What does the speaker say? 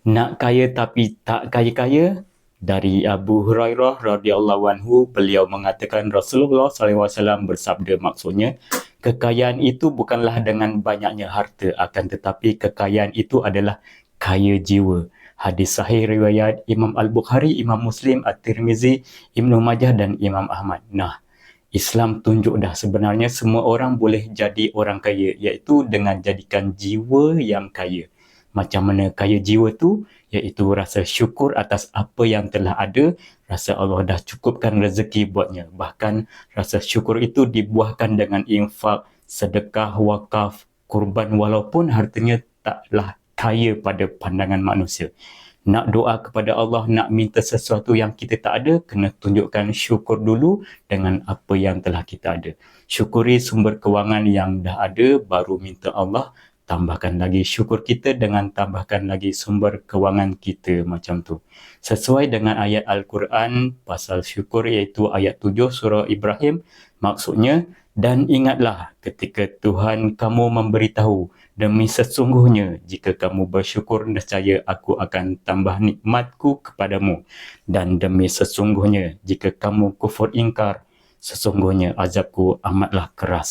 Nak kaya tapi tak kaya-kaya, dari Abu Hurairah radhiyallahu anhu, beliau mengatakan Rasulullah SAW bersabda, maksudnya kekayaan itu bukanlah dengan banyaknya harta, akan tetapi kekayaan itu adalah kaya jiwa. Hadis sahih riwayat Imam Al-Bukhari, Imam Muslim, At-Tirmizi, Ibnu Majah dan Imam Ahmad. Nah, Islam tunjuk dah sebenarnya semua orang boleh jadi orang kaya, iaitu dengan jadikan jiwa yang kaya. Macam mana kaya jiwa tu? Iaitu rasa syukur atas apa yang telah ada, rasa Allah dah cukupkan rezeki buatnya. Bahkan rasa syukur itu dibuahkan dengan infak, sedekah, wakaf, kurban walaupun hartanya taklah kaya pada pandangan manusia. Nak doa kepada Allah, nak minta sesuatu yang kita tak ada, kena tunjukkan syukur dulu dengan apa yang telah kita ada. Syukuri sumber kewangan yang dah ada, baru minta Allah tambahkan lagi syukur kita dengan tambahkan lagi sumber kewangan kita, macam tu. Sesuai dengan ayat Al-Quran pasal syukur, iaitu ayat 7 surah Ibrahim, maksudnya, dan ingatlah ketika Tuhan kamu memberitahu, demi sesungguhnya jika kamu bersyukur, nescaya aku akan tambah nikmatku kepadamu, dan demi sesungguhnya jika kamu kufur ingkar, sesungguhnya azabku amatlah keras.